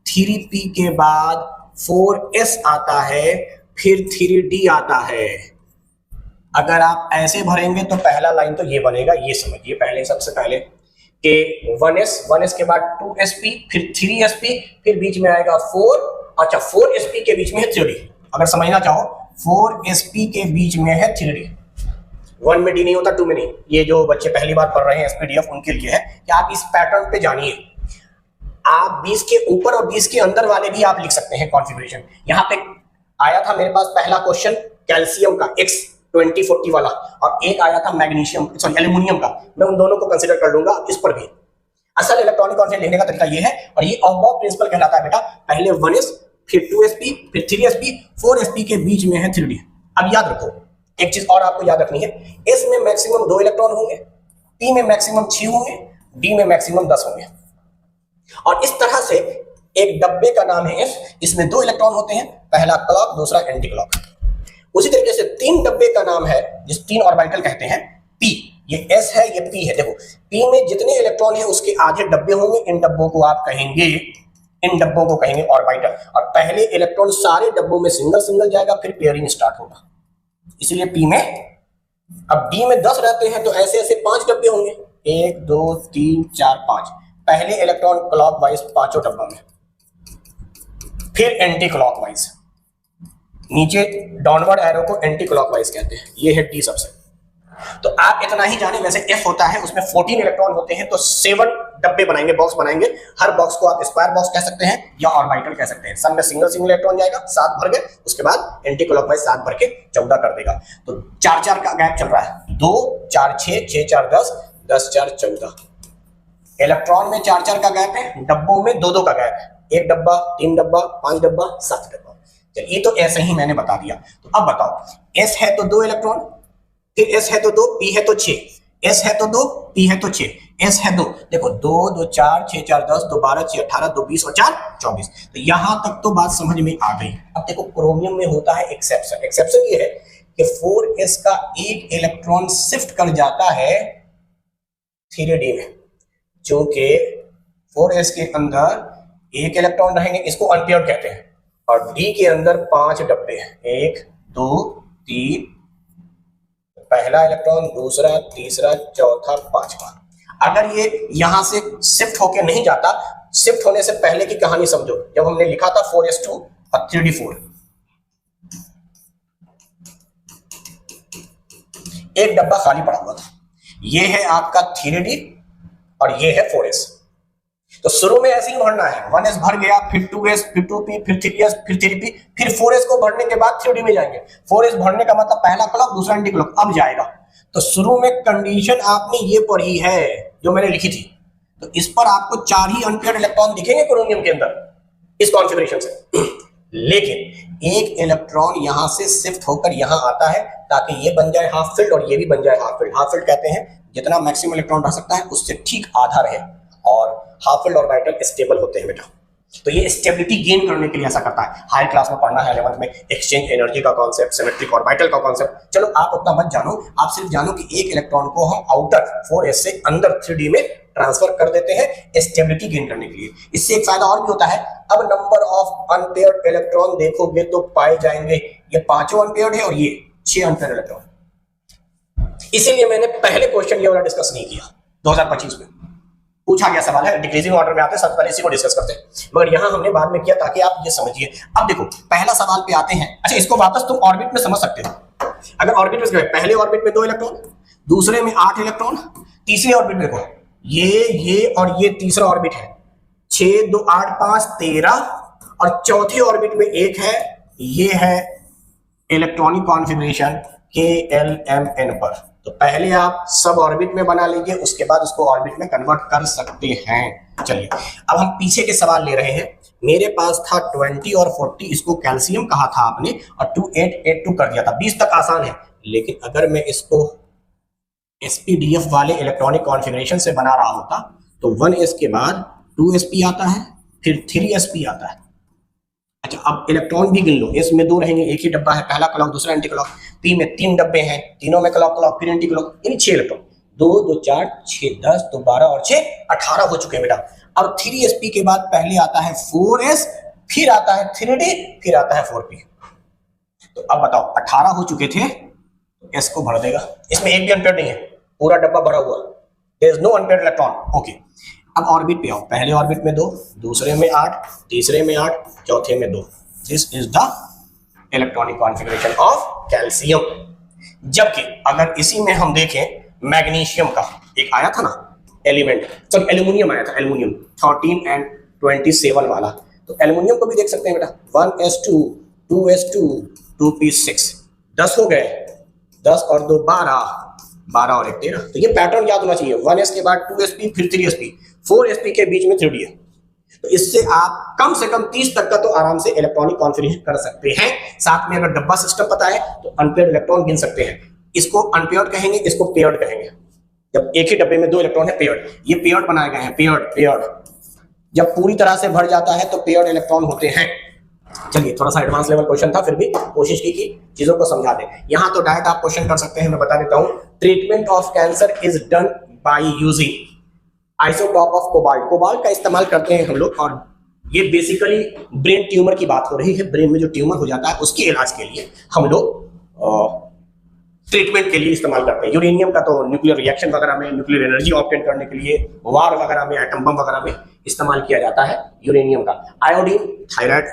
3p के बाद 4s आता है, फिर 3d आता है। अगर आप ऐसे भरेंगे तो पहला लाइन तो ये बनेगा, ये समझिए पहले, सबसे पहले कि 1s के बाद 2sp, फिर 3sp, फिर बीच में आएगा 4, अच्छा 4sp के बीच में है 3d। अगर समझना चाहो 4sp के बीच में है 3d, 1 में d नहीं होता, 2 में नहीं। ये जो बच्चे पहली बार पढ़ रहे हैं एसपीडीएफ उनके लिए है कि आप इस पैटर्न पे जानिए। आप 20 के ऊपर और 20 के अंदर वाले भी आप लिख सकते हैं कॉन्फ़िगरेशन। यहां पे आया था मेरे पास पहला क्वेश्चन कैल्शियम का X2040 वाला, और एक आया था मैग्नीशियम सॉरी एल्यूमिनियम का। मैं उन दोनों को कंसीडर कर लूंगा इस पर भी। असल इलेक्ट्रॉनिक कॉन्फिगरेशन लिखने का तरीका ये है, और ये अबव प्रिंसिपल कहलाता है बेटा। पहले 1s, फिर 2sp, फिर 3sp, 4sp के बीच में है 3d। अब याद रखो एक चीज और आपको याद रखनी है, s में मैक्सिमम 2 इलेक्ट्रॉन होंगे, p में मैक्सिमम 6 होंगे, d में मैक्सिमम 10 होंगे। और इस तरह से एक डब्बे का नाम है s, इसमें 2 इलेक्ट्रॉन होते हैं, पहला क्लॉक दूसरा एंटी क्लॉक। उसी तरीके से 3 डब्बे का नाम है जिस 3 ऑर्बिटल कहते हैं p। ये s है, ये p है। देखो p में जितने इलेक्ट्रॉन है उसके आधे डब्बे होंगे, इन डब्बों को आप कहेंगे, इन डब्बों को कहेंगे ऑर्बिटल। और पहले इलेक्ट्रॉन सारे डब्बों में सिंगल सिंगल जाएगा, फिर पेयरिंग स्टार्ट होगा, इसलिए p में। अब d में 10 रहते हैं तो ऐसे ऐसे 5 डब्बे होंगे, 1 2 3 4 5। पहले इलेक्ट्रॉन क्लॉकवाइज पांचों डब्बों में, फिर एंटी क्लॉकवाइज, नीचे डाउनवर्ड एरो को एंटी क्लॉकवाइज कहते हैं। ये है डी सबसे। तो आप इतना ही जाने, वैसे एफ होता है उसमें 14 इलेक्ट्रॉन होते हैं, तो 7 डब्बे बनाएंगे, बॉक्स बनाएंगे। हर बॉक्स को आप स्क्वायर बॉक्स कह सकते हैं या ऑर्बिटल कह सकते हैं। सब में सिंगल सिंगल इलेक्ट्रॉन जाएगा, 7 भर गए, उसके बाद एंटी क्लॉकवाइज 7 भर के 14 कर देगा। तो 4-4 का गैप चल रहा है, 2 4 6 6 4 10 10 4 14। इलेक्ट्रॉन में 4-4 का गैप है, डब्बों में 2-2 का गैप है, 1 डब्बा 3 डब्बा 5 डब्बा 7 डब्बा। चलिए ये तो ऐसे ही मैंने बता दिया। तो अब बताओ s है तो 2 इलेक्ट्रॉन, फिर s है तो 2, p है तो 6, s है तो 2, p है तो 6, s है 2। देखो 2 2 4 6 4 10 2 12 6 18 2 20 और 4 24। तो यहां तक तो बात समझ में आ गई। अब देखो क्रोमियम में होता है एक्सेप्शन। एक्सेप्शन ये है कि 4s का एक इलेक्ट्रॉन शिफ्ट कर जाता है 3d में, क्योंकि 4s के अंदर एक इलेक्ट्रॉन रहेंगे, इसको अनपेयर्ड कहते हैं, और d के अंदर 5 डब्बे हैं, 1 2 3, पहला इलेक्ट्रॉन दूसरा तीसरा चौथा पांचवा। अगर ये यहां से शिफ्ट होके नहीं जाता, शिफ्ट होने से पहले की कहानी समझो, जब हमने लिखा था 4s2 और 3d4, एक डब्बा खाली पड़ा हुआ था। ये है आपका 3d और ये है 4s। तो शुरू में ऐसे ही भरना है, 1s भर गया, फिर 2s, फिर 2p, फिर 3s, फिर 3p, फिर 4s को भरने के बाद 3d में जाएंगे। 4s भरने का मतलब पहला क्लॉक दूसरा एंटी क्लॉक अब जाएगा। तो शुरू में कंडीशन आपने ये पढ़ी है जो मैंने लिखी थी, तो इस पर आपको 4 ही अनपेयर्ड इलेक्ट्रॉन दिखेंगे क्रोमियम के अंदर इस कॉन्फ़िगरेशन से। लेकिन एक इलेक्ट्रॉन यहां से शिफ्ट होकर यहां आता है ताकि ये बन जाए हाफ फील्ड और ये भी बन जाए हाफ फील्ड। हाफ फील्ड कहते हैं जितना मैक्सिमम इलेक्ट्रॉन रह सकता है उससे ठीक आधा रहे, और हाफ फील्ड ऑर्बिटल स्टेबल होते हैं बेटा। तो ये स्टेबिलिटी गेन करने के लिए ऐसा करता है। हाई क्लास में पढ़ना है 11th में, एक्सचेंज एनर्जी का कॉन्सेप्ट, सिमेट्रिक ऑर्बिटल का कॉन्सेप्ट। चलो आप उतना मत जानो, आप सिर्फ जानो कि एक इलेक्ट्रॉन को हम आउटर 4s से अंदर 3d में ट्रांसफर कर देते हैं स्टेबिलिटी गेन करने के लिए। इससे एक फायदा और भी होता है, अब नंबर ऑफ अनपेयर्ड इलेक्ट्रॉन देखोगे तो पाए जाएंगे ये 5 अनपेयर्ड है और ये 6 अनपेयर्ड इलेक्ट्रॉन। इसीलिए मैंने पहले क्वेश्चन ये वाला डिस्कस नहीं किया। 2025 में पूछा गया सवाल है, डिक्रीजिंग ऑर्डर में आते हैं, सबसे पहले इसी को डिस्कस करते हैं, मगर यहां हमने बाद में किया ताकि आप ये समझिए। अब देखो पहला सवाल पे आते हैं। अच्छा, इसको वापस तुम ऑर्बिट में समझ सकते हो। अगर ऑर्बिट में पहले ऑर्बिट में 2 इलेक्ट्रॉन, दूसरे में 8 इलेक्ट्रॉन, तीसरे ऑर्बिट में देखो ये और ये तीसरा ऑर्बिट है, 6 2 8 5 13, और चौथे ऑर्बिट में 1 है, ये है इलेक्ट्रॉनिक कॉन्फ़िगरेशन KLMN पर। तो पहले आप सब ऑर्बिट में बना लीजिए, उसके बाद उसको ऑर्बिट में कन्वर्ट कर सकते हैं। चलिए अब हम पीछे के सवाल ले रहे हैं। मेरे पास था 20 और 40, इसको कैल्शियम कहा था आपने, और 2882 कर दिया था। 20 तक आसान है, लेकिन अगर मैं इसको SPDF वाले इलेक्ट्रॉनिक कॉन्फ़िगरेशन से बना रहा होता तो 1s के बाद 2sp आता है, फिर 3sp आता है। अच्छा, अब इलेक्ट्रॉन भी गिन लो, s में 2 रहेंगे, एक ही डब्बा है, पहला क्लॉक दूसरा एंटी क्लॉक। p में 3 डब्बे हैं, तीनों में क्लॉक क्लॉक फिर एंटी क्लॉक, यानी 6 इलेक्ट्रॉन। 2 2 4 6 10 2 12 और 6 18 हो चुके हैं बेटा। अब 3sp के बाद पहले आता है 4s, फिर आता है 3d, फिर आता है 4p। तो अब बताओ 18 हो चुके थे, s को भर देगा। इसमें एक भी अनपेयर्ड नहीं है, पूरा डब्बा भरा हुआ, there is no unpaired electron. Okay, अब ऑर्बिट पे आओ। पहले ऑर्बिट में 2, दूसरे में 8, तीसरे में 8, चौथे में 2। This is the electronic configuration of calcium. जबकि अगर इसी में हम देखें मैग्नीशियम का एक आया था ना एलिमेंट, सॉरी एल्यूमिनियम आया था, एल्यूमिनियम 13 and 27 वाला, तो एल्यूमिनियम को भी देख सकते हैं बेटा 1s2 2s2 2p6 10 हो गए, 10 और 2 12, 12 और 1 13। तो ये पैटर्न याद होना चाहिए, 1s के बाद 2sp फिर 3sp, 4sp के बीच में 3d है। तो इससे आप कम से कम 30 तक का तो आराम से इलेक्ट्रॉनिक कॉन्फ़िगरेशन कर सकते हैं। साथ में अगर डब्बा सिस्टम पता है तो अनपेयर्ड इलेक्ट्रॉन गिन सकते हैं। इसको अनपेयर्ड कहेंगे, इसको पेयर्ड कहेंगे। जब एक ही डब्बे में 2 इलेक्ट्रॉन है पेयर्ड, ये पेयर्ड बनाए गए हैं, पेयर्ड। जब पूरी तरह से भर जाता है तो पेयर्ड इलेक्ट्रॉन होते हैं। चलिए थोड़ा सा एडवांस लेवल क्वेश्चन था, फिर भी कोशिश की कि चीजों को समझा दें। यहां तो डायरेक्ट आप क्वेश्चन कर सकते हैं, मैं बता देता हूं। Treatment of cancer is done by using isotope of cobalt. Cobalt का इस्तेमाल करते हैं हम लोग, और ये बेसिकली ब्रेन ट्यूमर की बात हो रही है। ब्रेन में जो ट्यूमर हो जाता है उसके इलाज के लिए हम लोग ट्रीटमेंट के लिए इस्तेमाल करते हैं। यूरेनियम का तो न्यूक्लियर रिएक्शन वगैरह में, न्यूक्लियर एनर्जी ऑब्टेन करने के लिए, वार वगैरह में, एटम बम वगैरह में इस्तेमाल किया जाता है यूरेनियम का। आयोडीन थायराइड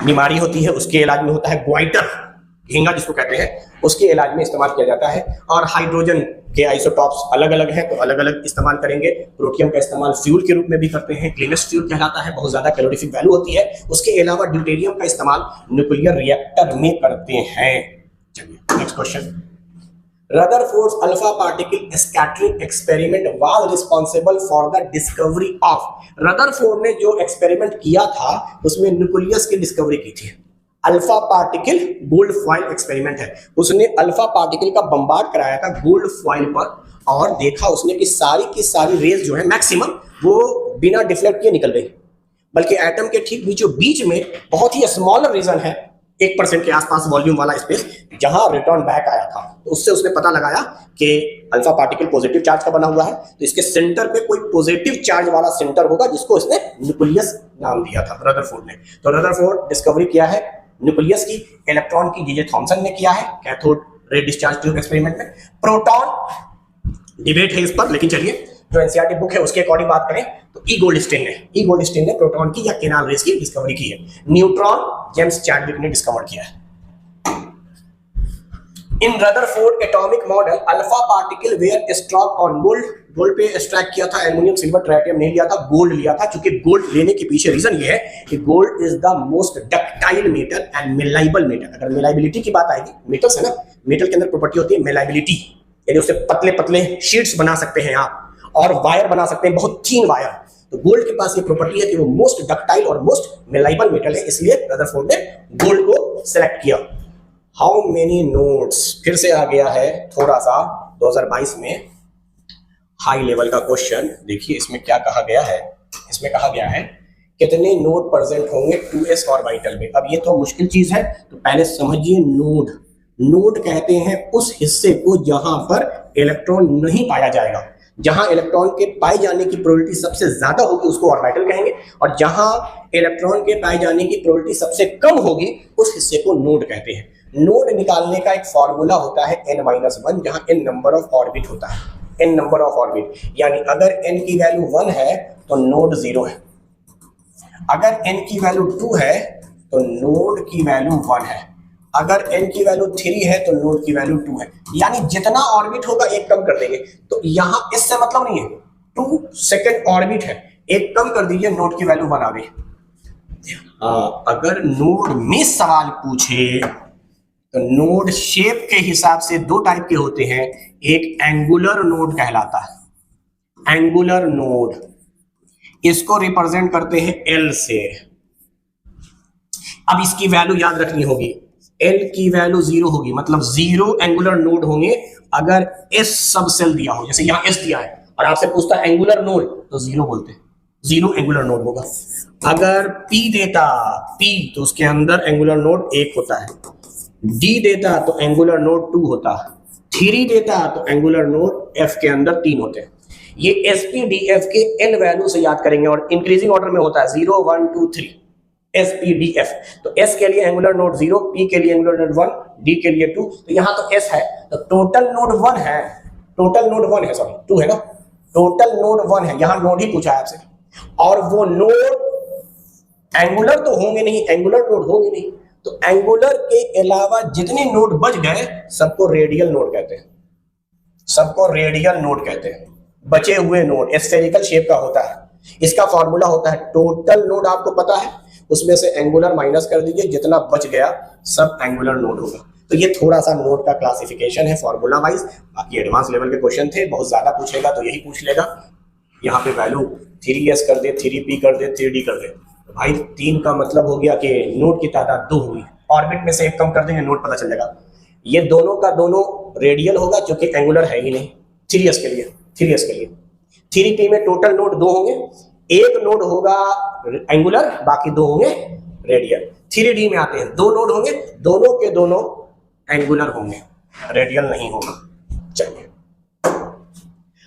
बीमारी होती है उसके इलाज में होता है। ग्वाइटर झींगा जिसको कहते हैं उसके इलाज में इस्तेमाल किया जाता है। और हाइड्रोजन के आइसोटॉप्स अलग अलग हैं तो अलग अलग इस्तेमाल करेंगे। प्रोटियम का इस्तेमाल फ्यूल के रूप में भी करते हैं, क्लीनेस्ट फ्यूल कहलाता है, बहुत ज्यादा कैलोरीफिक वैल्यू होती है। उसके अलावा ड्यूटेरियम का इस्तेमाल न्यूक्लियर रिएक्टर में करते हैं। चलिए next question. Rutherford's alpha particle scattering experiment was responsible for the discovery of. Rutherford ने जो एक्सपेरिमेंट किया था उसमें न्यूक्लियस की डिस्कवरी की थी। Alpha particle gold foil experiment है। उसने अल्फा पार्टिकल का बम्बार्ड कराया था गोल्ड फॉइल पर, और देखा उसने कि सारी की सारी रेज जो है मैक्सिमम वो बिना डिफ्लेक्ट किए निकल गई, बल्कि एटम के ठीक बीचों बीच में बहुत ही स्मॉलर रीजन है, 1% के आसपास वॉल्यूम वाला स्पेस, जहां रिटर्न बैक आया था। तो उससे उसने पता लगाया कि अल्फा पार्टिकल पॉजिटिव चार्ज का बना हुआ है, तो इसके सेंटर पे कोई पॉजिटिव चार्ज वाला सेंटर होगा, जिसको इसने न्यूक्लियस नाम दिया था रदरफोर्ड ने। तो रदरफोर्ड डिस्कवरी किया है न्यूक्लियस की, इलेक्ट्रॉन की जे थॉमसन ने किया है cathode ray discharge tube experiment में। प्रोटॉन डिबेट है इस पर, लेकिन चलिए जो एनसीईआरटी बुक है उसके अकॉर्डिंग बात करें तो ई गोल्डस्टीन ने प्रोटॉन की या केनाल रेस की डिस्कवरी की है। न्यूट्रॉन जेम्स चैडविक ने डिस्कवर किया है। In Rutherford atomic model alpha particle were struck on gold. Gold पे स्ट्राइक किया था, एल्युमिनियम सिल्वर ट्राइटियम नहीं लिया था, गोल्ड लिया था। क्योंकि गोल्ड लेने के पीछे रीजन ये है कि gold is the most ductile metal and malleable metal. अगर मेलाइबिलिटी की बात आएगी, मेटल्स है ना, मेटल के अंदर प्रॉपर्टी होती है मेलाइबिलिटी, यानी उससे पतले पतले शीट्स बना सकते हैं आप, और वायर बना सकते हैं, बहुत थीन वायर। तो गोल्ड के पास ये प्रॉपर्टी है कि वो मोस्ट डक्टाइल और मोस्ट मेलाइबल मेटल है, इसलिए रदरफोर्ड ने गोल्ड को सिलेक्ट किया। हाउ मेनी नोड्स, फिर से आ गया है थोड़ा सा 2022 में हाई लेवल का क्वेश्चन। देखिए इसमें क्या कहा गया है, इसमें कहा गया है कितने नोड प्रेजेंट होंगे 2s ऑर्बिटल में। अब ये तो मुश्किल चीज है, तो पहले समझिए नोड। नोड कहते हैं उस हिस्से को जहां पर इलेक्ट्रॉन नहीं पाया जाएगा। जहां इलेक्ट्रॉन के पाए जाने की प्रोबेबिलिटी सबसे ज्यादा होगी उसको ऑर्बिटल कहेंगे, और जहां इलेक्ट्रॉन के पाए जाने की प्रोबेबिलिटी सबसे कम होगी उस हिस्से को नोड कहते हैं। नोड निकालने का एक फॉर्मूला होता है n-1, जहां n नंबर ऑफ ऑर्बिट होता है, n नंबर ऑफ ऑर्बिट। यानी अगर n की वैल्यू 1 है तो नोड 0 है, अगर n की वैल्यू 2 है तो नोड की वैल्यू 1 है, अगर n की वैल्यू 3 है तो नोड की वैल्यू 2 है। यानी जितना ऑर्बिट होगा एक कम कर देंगे। तो यहां इससे मतलब नहीं है, 2 सेकंड ऑर्बिट है, एक कम कर दीजिए, नोड की वैल्यू 1 आ गई। अगर नोड में सवाल पूछे तो नोड शेप के हिसाब से 2 टाइप के होते हैं। एक एंगुलर नोड कहलाता है, एंगुलर नोड, इसको रिप्रेजेंट करते हैं L से। अब इसकी वैल्यू याद रखनी होगी, L की वैल्यू 0 होगी, मतलब 0 एंगुलर नोड होंगे अगर S सब सेल दिया हो। जैसे यहां S दिया है और आपसे पूछता है एंगुलर नोड, तो 0 बोलते हैं, 0 एंगुलर नोड होगा। अगर P देता, P तो उसके अंदर एंगुलर नोड 1 होता है, D देता तो एंगुलर नोड 2 होता, 3 देता तो एंगुलर नोड F के अंदर 3 होते हैं। ये SPDF के L वैल्यू से याद करेंगे, और इंक्रीजिंग ऑर्डर में होता है 0 1 2 3 SPDF। तो S के लिए एंगुलर नोड 0, P के लिए एंगुलर नोड 1, D के लिए 2, तो यहां तो S है, तो टोटल नोड 1 है, टोटल नोड 1 है, सॉरी 2 है ना, टोटल नोड 1 है, यहां नोड ही पूछा है आपसे। और वो नोड एंगुलर तो होंगे नहीं, एंगुलर नोड होंगे नहीं, तो एंगुलर के अलावा जितने नोड बच गए सबको रेडियल नोड कहते हैं, सबको रेडियल नोड कहते हैं। बचे हुए नोड स्फेरिकल शेप का होता है। इसका फॉर्मूला होता है टोटल नोड, आपको पता है, उसमें से एंगुलर माइनस कर दीजिए, जितना बच गया सब एंगुलर नोड होगा। तो ये थोड़ा सा नोड का क्लासिफिकेशन है फॉर्मूला वाइज। बाकी एडवांस लेवल के क्वेश्चन थे, बहुत ज्यादा पूछेगा तो यही पूछ लेगा। यहाँ पे वैल्यू 3s कर दे, 3p कर दे, 3d कर दे, तो भाई 3 का मतलब हो गया कि नोड की तादाद 2 हुई, ऑर्बिट में से एक कम कर देंगे नोड पता चल जाएगा। ये दोनों का दोनों रेडियल होगा क्योंकि एंगुलर है ही नहीं। 3s के लिए 3p में टोटल नोड 2 होंगे, एक नोड होगा एंगुलर, बाकी 2 होंगे रेडियल। 3d में आते हैं 2 नोड होंगे, दोनों के दोनों एंगुलर होंगे, रेडियल नहीं होगा। चलिए,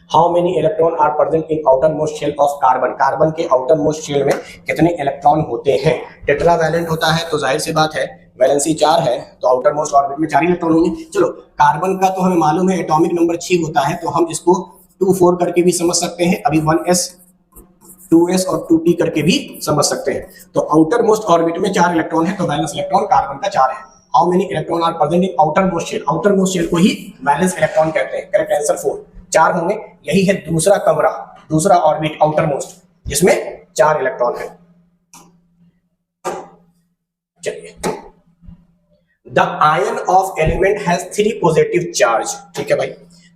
how many electron are present in outermost shell of carbon. Carbon के आउटर मोस्ट शेल में कितने इलेक्ट्रॉन होते हैं? टेट्रावैलेंट होता है तो जाहिर सी बात है वैलेंसी 4 है, तो आउटर मोस्ट ऑर्बिट में 4 इलेक्ट्रॉन होंगे। चलो, कार्बन का तो हमें मालूम है एटॉमिक नंबर 6 होता है, तो हम इसको 2-4 करके भी समझ सकते हैं। अभी 1s 2s और 2p करके भी समझ सकते हैं। तो आउटर मोस्ट ऑर्बिट में 4 इलेक्ट्रॉन है, तो वैलेंस इलेक्ट्रॉन कार्बन का 4 है। How many electron are present in outermost shell. Outermost shell को ही वैलेंस इलेक्ट्रॉन कहते हैं। करेक्ट आंसर 4, 4 होंगे। यही है दूसरा कमरा, दूसरा ऑर्बिट आउटर मोस्ट, जिसमें 4 इलेक्ट्रॉन है। चलिए, the ion of element has 3 positive charge. ठीक है भाई,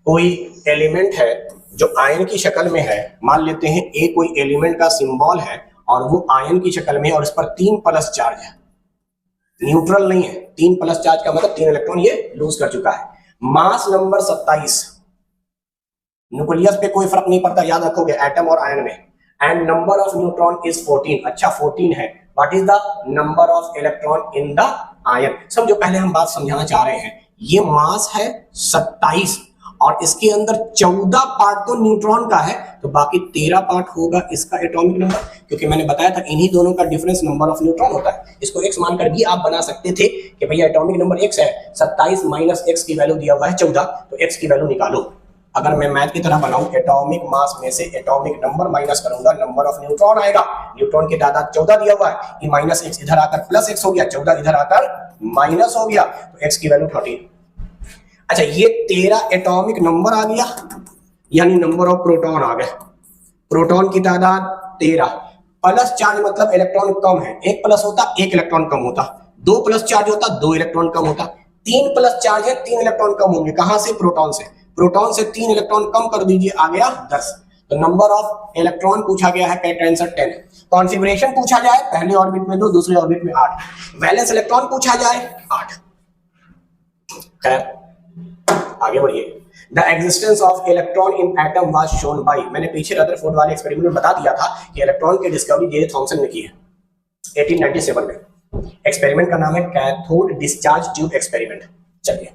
कोई एलिमेंट है जो आयन की शक्ल में है, मान लेते हैं ए कोई एलिमेंट का सिंबल है और वो आयन की शक्ल में है और इस पर 3 प्लस चार्ज है, न्यूट्रल नहीं है। 3 प्लस चार्ज का मतलब 3 इलेक्ट्रॉन ये लूज कर चुका है। मास नंबर 27, न्यूक्लियस पे कोई फर्क नहीं पड़ता, याद रखोगे, एटम और आयन में। And number of neutron is 14। अच्छा, 14 है। What is the number of electron in the ion? सब जो पहले हम बात समझाना चाह रहे हैं, ये मास है 27 और इसके अंदर 14 पार्ट तो न्यूट्रॉन का है, तो बाकी 13 पार्ट होगा इसका एटॉमिक नंबर, क्योंकि मैंने बताया था इन्हीं दोनों का डिफरेंस नंबर ऑफ न्यूट्रॉन होता है। इसको x मानकर भी आप बना सकते थे कि भैया एटॉमिक नंबर x है, 27 माइनस x की वैल्यू दिया हुआ है 14, तो x की वैल्यू निकालो। अगर मैं मैथ की तरह बनाऊं, एटॉमिक मास में से एटॉमिक नंबर माइनस करूंगा, नंबर ऑफ न्यूट्रॉन आएगा। न्यूट्रॉन की तादाद 14 दिया हुआ है, ये माइनस x इधर आकर प्लस x हो गया, 14 इधर आकर माइनस हो गया, तो x की वैल्यू 13। अच्छा, ये 13 एटॉमिक नंबर आ गया, यानी नंबर ऑफ प्रोटॉन आ गए। प्रोटॉन की तादाद 13, प्लस चार्ज मतलब इलेक्ट्रॉन कम है, 1 प्लस होता 1 इलेक्ट्रॉन कम होता, 2 प्लस चार्ज होता 2 इलेक्ट्रॉन कम होता, 3 प्लस चार्ज है 3 इलेक्ट्रॉन कम होंगे। कहां से? प्रोटॉन से। प्रोटॉन से 3 इलेक्ट्रॉन कम कर दीजिए, आ गया 10। तो नंबर ऑफ इलेक्ट्रॉन पूछा गया है, करेक्ट आंसर 10। कॉन्फिगरेशन पूछा जाए, पहले ऑर्बिट में 2, दूसरे ऑर्बिट में 8। वैलेंस इलेक्ट्रॉन पूछा जाए 8। खैर, आगे बढ़िए। The existence of electron in atom was shown by, मैंने पीछे रदरफोर्ड वाले एक्सपेरिमेंट में बता दिया था कि इलेक्ट्रॉन की डिस्कवरी जे थॉमसन ने की है 1897 में। एक्सपेरिमेंट का नाम है कैथोड डिस्चार्ज ट्यूब एक्सपेरिमेंट। चलिए,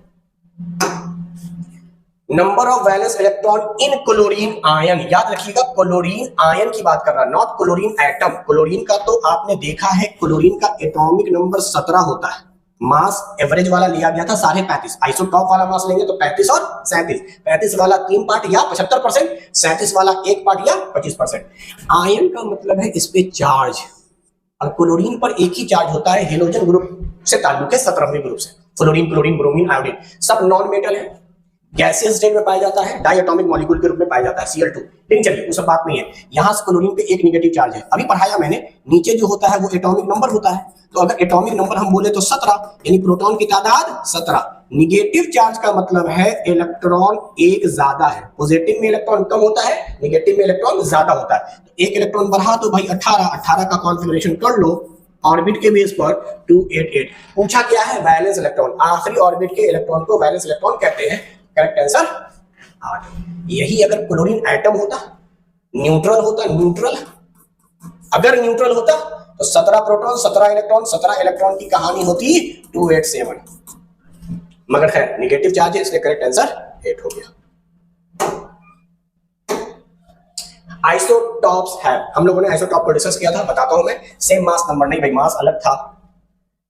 number of valence electron in chlorine ion, याद रखिएगा क्लोरीन आयन की बात कर रहा, नॉट क्लोरीन एटम। क्लोरीन का तो आपने देखा है, क्लोरीन का एटॉमिक नंबर 17 होता है। मास एवरेज वाला लिया गया था 35.5, आइसोटॉप वाला मास लेंगे तो 35 और 37। 35 वाला 3 पार्ट या 75%, 37 वाला 1 पार्ट या 25%। आयन का मतलब है इस पे चार्ज, और क्लोरीन पर एक ही चार्ज होता है, हेलोजन ग्रुप से ताल्लुक है, 17वें ग्रुप से। फ्लोरीन, क्लोरीन, ब्रोमीन, आयोडीन सब नॉन मेटल है, गैसियस स्टेट में पाया जाता है, डाई एटॉमिक मॉलिक्यूल के रूप में पाया जाता है, Cl2। लेकिन चलिए, वो सब बात नहीं है। यहां क्लोरीन पे एक नेगेटिव चार्ज है, अभी पढ़ाया मैंने, नीचे जो होता है वो एटॉमिक नंबर होता है। तो अगर एटॉमिक नंबर हम बोले तो 17, यानी प्रोटॉन की तादाद 17। निगेटिव चार्ज का मतलब है इलेक्ट्रॉन एक ज्यादा है, पॉजिटिव में इलेक्ट्रॉन कम होता है, निगेटिव में इलेक्ट्रॉन ज्यादा होता है। तो एक इलेक्ट्रॉन बढ़ा तो भाई 18 का कॉन्फिगरेशन कर लो ऑर्बिट के बेस पर 288। पूछा क्या है? वैलेंस इलेक्ट्रॉन, आखिरी ऑर्बिट के इलेक्ट्रॉन को वैलेंस इलेक्ट्रॉन कहते हैं। Correct answer 8। यही अगर क्लोरीन एटम होता, न्यूट्रल होता, न्यूट्रल अगर न्यूट्रल होता तो 17 प्रोटॉन 17 इलेक्ट्रॉन, 17 इलेक्ट्रॉन की कहानी होती 287। मगर खैर निगेटिव चार्ज है, इसलिए करेक्ट आंसर 8 हो गया। आइसोटॉप्स है, हम लोगों ने आइसोटॉप को डिस्कस किया था, बताता हूं मैं। सेम मास नंबर नहीं भाई, मास अलग था,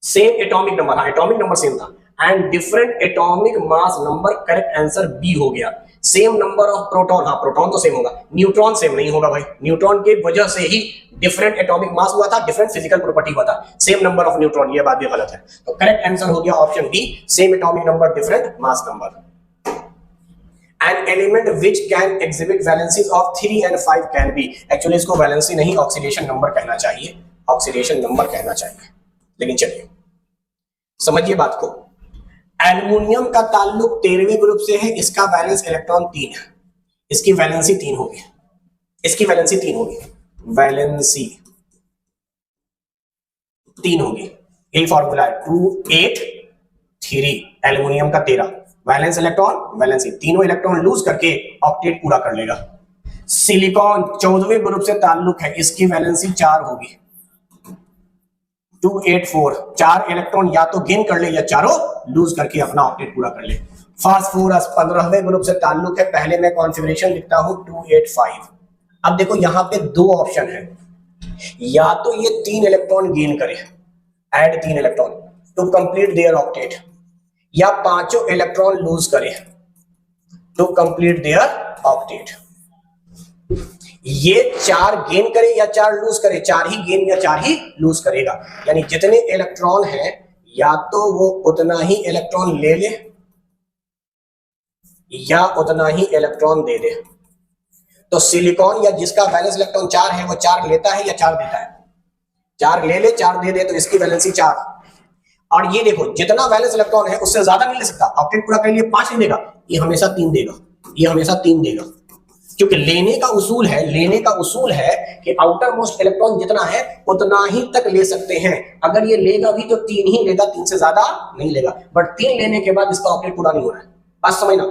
सेम एटॉमिक नंबर, हाँ एटॉमिक नंबर सेम था। And different atomic mass number, correct answer B हो गया। सेम नंबर ऑफ प्रोटॉन, हाँ प्रोटॉन तो सेम होगा, न्यूट्रॉन सेम नहीं होगा भाई, न्यूट्रॉन के वजह से ही डिफरेंट एटॉमिक मास हुआ था, डिफरेंट फिजिकल प्रॉपर्टी हुआ था, सेम नंबर ऑफ न्यूट्रॉन, ये बात भी गलत है। तो करेक्ट आंसर हो गया option B, same atomic number different mass number. An element which can exhibit valencies of 3 and 5 can be, actually इसको वैलेंसी नहीं ऑक्सीडेशन नंबर कहना चाहिए, ऑक्सीडेशन नंबर कहना चाहिए, लेकिन चलिए समझिए बात को। एल्युमिनियम का ताल्लुक 13वें ग्रुप से है, इसका वैलेंस इलेक्ट्रॉन 3 है, इसकी वैलेंसी 3 होगी, इसकी वैलेंसी 3 होगी, वैलेंसी 3 होगी, यही फॉर्मूला है 2 8 3, एल्युमिनियम का 13, वैलेंस इलेक्ट्रॉन वैलेंसी, तीनों इलेक्ट्रॉन लूज करके ऑक्टेट पूरा कर लेगा। सिलिकॉन 14वें ग्रुप से ताल्लुक है, इसकी वैलेंसी 4 होगी, 2 8 4, 4 इलेक्ट्रॉन या तो गेन कर ले या चारों लूज करके अपना ऑक्टेट पूरा कर ले। फास्फोरस 15वें ग्रुप से ताल्लुक है, पहले मैं कॉन्फ़िगरेशन लिखता हूं 2 8 5। अब देखो यहां पे दो ऑप्शन है, या तो ये 3 इलेक्ट्रॉन गेन करे, add 3 electron to complete their octet, या पांचों इलेक्ट्रॉन लूज करे टू कंप्लीट देयर ऑक्टेट। ये 4 गेन करे या 4 लूज करे, 4 ही गेन या 4 ही लूज करेगा, यानी जितने इलेक्ट्रॉन हैं या तो वो उतना ही इलेक्ट्रॉन ले ले या उतना ही इलेक्ट्रॉन दे दे। तो सिलिकॉन या जिसका वैलेंस इलेक्ट्रॉन 4 है वो 4 लेता है या 4 देता है, 4 ले ले 4 दे दे, तो इसकी वैलेंसी 4। और ये देखो जितना वैलेंस इलेक्ट्रॉन है उससे ज्यादा नहीं ले सकता, ऑक्टेट पूरा करने के लिए 5 नहीं देगा, ये हमेशा 3 देगा, ये हमेशा 3 देगा, क्योंकि लेने का उसूल है, लेने का उसूल है कि आउटर मोस्ट इलेक्ट्रॉन जितना है उतना ही तक ले सकते हैं। अगर ये लेगा भी तो 3 ही लेगा, 3 से ज्यादा नहीं लेगा, बट 3 लेने के बाद इसका ऑक्टेट पूरा नहीं हो रहा है। बात समझना,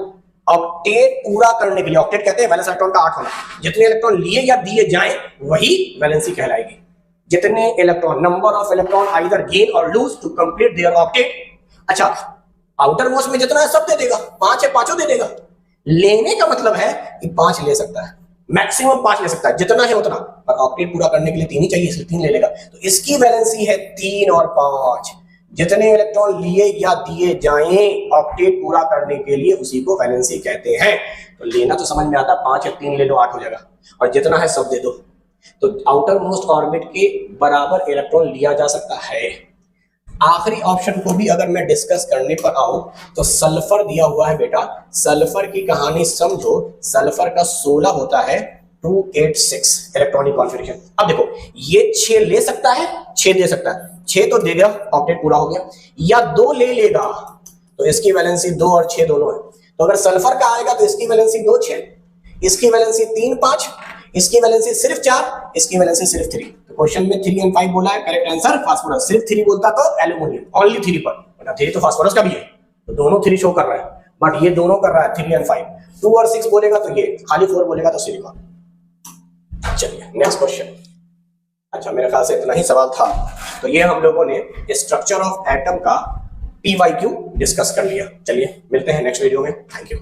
ऑक्टेट पूरा करने के लिए, ऑक्टेट कहते हैं वैलेंस इलेक्ट्रॉन का 8 होना, जितने इलेक्ट्रॉन लिए या दिए जाएं वही वैलेंसी कहलाएगी। जितने electron, number of electron either gain और lose to complete their octet. अच्छा, आउटर मोस्ट में जितना है सब दे देगा, 5 है 5 दे देगा। लेने का मतलब है कि 5 ले सकता है, मैक्सिमम 5 ले सकता है, जितना है उतना, पर ऑक्टेट पूरा करने के लिए 3 ही चाहिए, इसलिए 3 ले लेगा। तो इसकी वैलेंसी है 3 और 5, जितने इलेक्ट्रॉन लिए या दिए जाएं ऑक्टेट पूरा करने के लिए उसी को वैलेंसी कहते हैं। तो लेना तो समझ में आता, 5 या 3 ले लो 8 हो जाएगा, और जितना है सब दे दो। तो आउटर मोस्ट ऑर्बिट के बराबर इलेक्ट्रॉन लिया जा सकता है। आखिरी ऑप्शन को भी अगर मैं डिस्कस करने पर आऊं तो सल्फर दिया हुआ है बेटा, सल्फर की कहानी समझो। सल्फर का 16 होता है 286 इलेक्ट्रॉनिक कॉन्फ़िगरेशन। अब देखो ये 6 ले सकता है, 6 दे सकता है, 6 तो दे दिया, ऑक्टेट पूरा हो गया, या 2 ले लेगा, तो इसकी वैलेंसी 2 और 6 दोनों है। तो अगर सल्फर का आएगा तो इसकी वैलेंसी 2 6, इसकी वैलेंसी 3 5, इसकी वैलेंसी सिर्फ 4, इसकी वैलेंसी सिर्फ 3। तो क्वेश्चन में 3 और 5 बोला है, करेक्ट आंसर फास्फोरस। सिर्फ 3 बोलता तो एल्यूमिनियम, ओनली 3 पर, बट 3 तो फास्फोरस का भी है, तो दोनों 3 शो कर रहा है, बट ये दोनों कर रहा है 3 और 5। 2 और 6 बोलेगा तो ये, खाली 4 बोलेगा तो सिलिकॉन। चलिए नेक्स्ट क्वेश्चन। अच्छा मेरे ख्याल से इतना ही सवाल था। तो ये हम लोगों ने स्ट्रक्चर ऑफ एटम का PYQ डिस्कस कर लिया। चलिए मिलते हैं नेक्स्ट वीडियो में, थैंक यू।